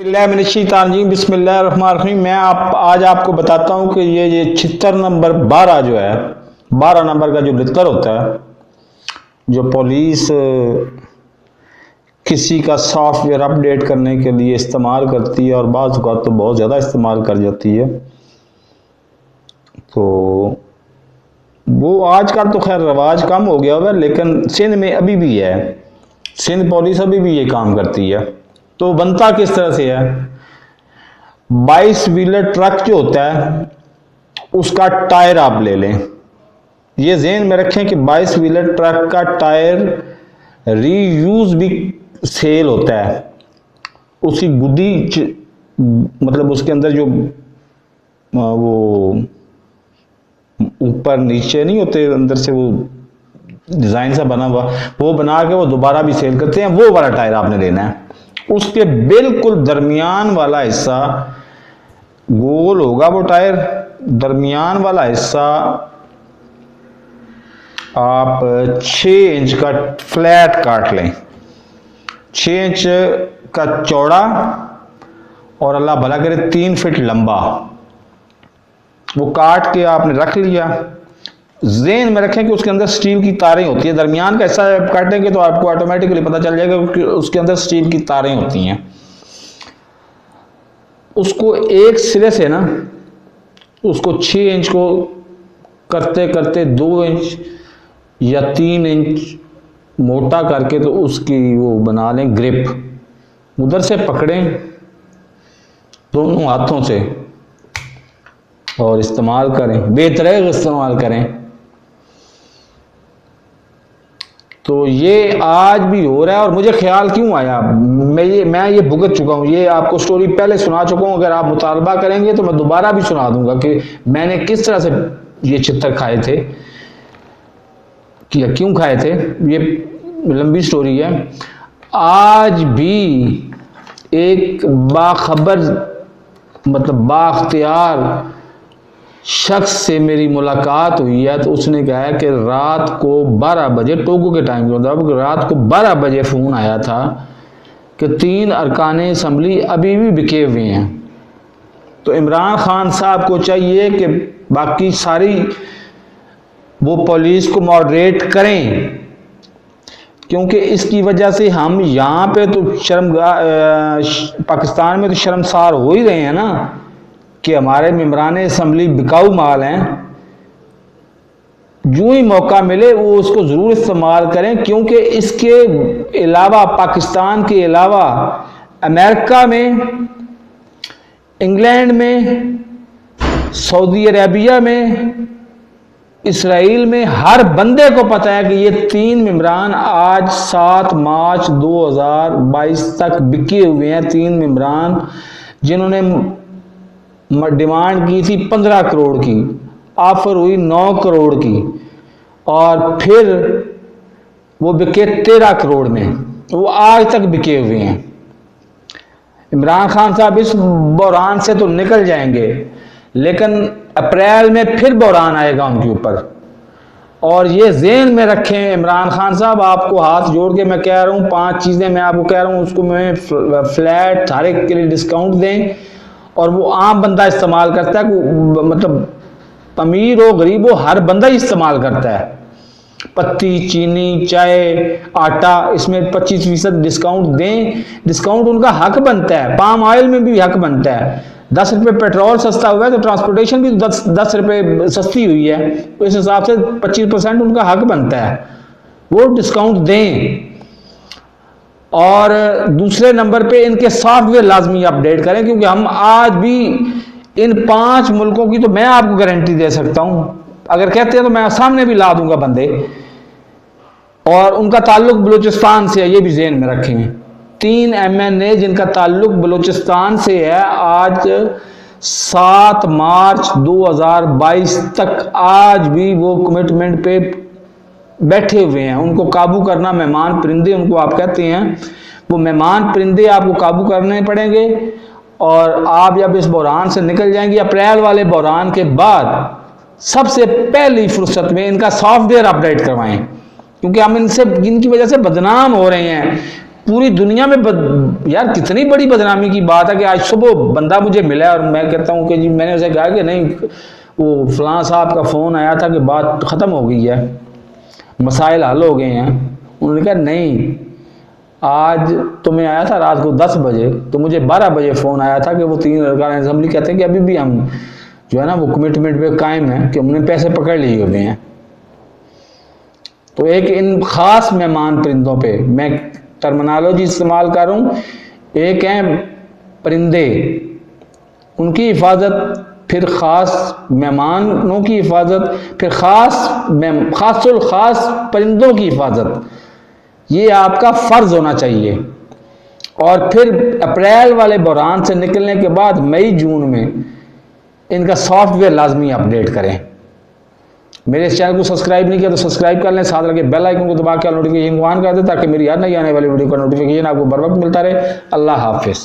बिस्मिल्लाहिर्रहमानिर्रहीम। मैं आज आपको बताता हूँ कि ये छितर नंबर 12 जो है, 12 नंबर का जो लितर होता है, जो पुलिस किसी का सॉफ्टवेयर अपडेट करने के लिए इस्तेमाल करती है और बाज़ औक़ात तो बहुत ज़्यादा इस्तेमाल कर जाती है। तो वो आजकल तो खैर रवाज कम हो गया हुआ है, लेकिन सिंध में अभी भी है। सिंध पुलिस अभी भी ये काम करती है। तो बनता किस तरह से है, 22 व्हीलर ट्रक जो होता है उसका टायर आप ले लें। ये ज़हन में रखें कि 22 व्हीलर ट्रक का टायर रीयूज भी सेल होता है। उसकी गुद्दी मतलब उसके अंदर जो वो ऊपर नीचे नहीं होते, अंदर से वो डिज़ाइन सा बना हुआ, वो बना के वो दोबारा भी सेल करते हैं। वो वाला टायर आपने लेना है। उसके बिल्कुल दरमियान वाला हिस्सा गोल होगा, वो टायर दरमियान वाला हिस्सा आप 6 इंच का फ्लैट काट लें, 6 इंच का चौड़ा और अल्लाह भला करे 3 फीट लंबा। वो काट के आपने रख लिया। ज़हन में रखें कि उसके अंदर स्टील की तारें होती है। दरमियान का हिस्सा काटेंगे तो आपको ऑटोमेटिकली पता चल जाएगा कि उसके अंदर स्टील की तारें होती हैं। उसको एक सिरे से ना, उसको 6 इंच को करते करते 2 इंच या 3 इंच मोटा करके तो उसकी वो बना लें ग्रिप। उधर से पकड़ें दोनों हाथों से और इस्तेमाल करें, बेतरग इस्तेमाल करें। तो ये आज भी हो रहा है। और मुझे ख्याल क्यों आया, मैं ये भुगत चुका हूँ, ये आपको स्टोरी पहले सुना चुका हूँ। अगर आप मुतालबा करेंगे तो मैं दोबारा भी सुना दूंगा कि मैंने किस तरह से ये छितर खाए थे, कि क्यों खाए थे। ये लंबी स्टोरी है। आज भी एक बाखबर मतलब बाख्तियार शख्स से मेरी मुलाकात हुई है, तो उसने कहा है कि रात को 12 बजे टोगो के टाइम के मुताबिक रात को 12 बजे फ़ोन आया था कि 3 अरकान असम्बली अभी भी बिके हुए हैं। तो इमरान खान साहब को चाहिए कि बाकी सारी वो पुलिस को मॉडरेट करें, क्योंकि इसकी वजह से हम यहाँ पे तो पाकिस्तान में तो शर्मसार हो ही रहे हैं ना कि हमारे मेंबरान असम्बली बिकाऊ माल हैं। जो ही मौका मिले वो उसको ज़रूर इस्तेमाल करें, क्योंकि इसके अलावा पाकिस्तान के अलावा अमेरिका में, इंग्लैंड में, सऊदी अरेबिया में, इसराइल में हर बंदे को पता है कि ये 3 मेंबरान आज 7 मार्च 2022 तक बिके हुए हैं। 3 मेंबरान जिन्होंने डिमांड की थी 15 करोड़ की, ऑफर हुई 9 करोड़ की, और फिर वो बिके 13 करोड़ में। वो आज तक बिके हुए हैं। इमरान खान साहब इस बहरान से तो निकल जाएंगे, लेकिन अप्रैल में फिर बहरान आएगा उनके ऊपर। और ये ज़हन में रखें इमरान खान साहब, आपको हाथ जोड़ के मैं कह रहा हूँ, 5 चीज़ें मैं आपको कह रहा हूँ, उसको मैं फ्लैट हर एक के लिए डिस्काउंट दें। और वो आम बंदा इस्तेमाल करता है, मतलब अमीर हो गरीब हो हर बंदा ही इस्तेमाल करता है। पत्ती, चीनी, चाय, आटा, इसमें 25% डिस्काउंट दें। डिस्काउंट उनका हक बनता है। पाम ऑयल में भी हक बनता है। 10 रुपये पेट्रोल सस्ता हुआ है तो ट्रांसपोर्टेशन भी 10 रुपये सस्ती हुई है, तो इस हिसाब से 25% उनका हक बनता है, वो डिस्काउंट दें। और दूसरे नंबर पे इनके सॉफ्टवेयर लाजमी अपडेट करें, क्योंकि हम आज भी इन 5 मुल्कों की तो मैं आपको गारंटी दे सकता हूं, अगर कहते हैं तो मैं सामने भी ला दूंगा बंदे। और उनका ताल्लुक बलूचिस्तान से है, ये भी ज़हन में रखेंगे। 3 MNA जिनका ताल्लुक बलूचिस्तान से है, आज 7 मार्च 2022 तक आज भी वो कमिटमेंट पे बैठे हुए हैं। उनको काबू करना, मेहमान परिंदे उनको आप कहते हैं, वो मेहमान परिंदे आपको काबू करने पड़ेंगे। और आप जब इस बहरान से निकल जाएंगे, अप्रैल वाले बहरान के बाद सबसे पहली फुर्सत में इनका सॉफ्टवेयर अपडेट करवाएं, क्योंकि हम इनसे, इनकी वजह से बदनाम हो रहे हैं। पूरी दुनिया में यार कितनी बड़ी बदनामी की बात है कि आज सुबह बंदा मुझे मिला और मैं कहता हूँ कि जी मैंने उसे कहा कि नहीं वो फलां साहब का फ़ोन आया था कि बात ख़त्म हो गई है, मसाइल हल हो गए हैं। उन्होंने कहा नहीं, आज तो मैं आया था रात को 10 बजे, तो मुझे 12 बजे फ़ोन आया था कि वो 3 अरकान असम्बली कहते हैं कि अभी भी हम जो है ना वो कमिटमेंट पे कायम है कि हमने पैसे पकड़ लिए हुए हैं। तो एक इन ख़ास मेहमान परिंदों पे मैं टर्मिनोलॉजी इस्तेमाल कर रहा हूँ। एक हैं परिंदे, उनकी हिफाजत, फिर ख़ास मेहमानों की हिफाजत, फिर ख़ासुल ख़ास परिंदों की हिफाजत, ये आपका फ़र्ज़ होना चाहिए। और फिर अप्रैल वाले बहरान से निकलने के बाद मई जून में इनका सॉफ्टवेयर लाजमी अपडेट करें। मेरे इस चैनल को सब्सक्राइब नहीं किया तो सब्सक्राइब कर लें, साथ लगे बेल आइकन को दबा के नोटिफिकेशन ऑन कर दें ताकि मेरी हर नई आने वाली वीडियो का नोटिफिकेशन आपको बर वक्त मिलता रहे। अल्लाह हाफिज़।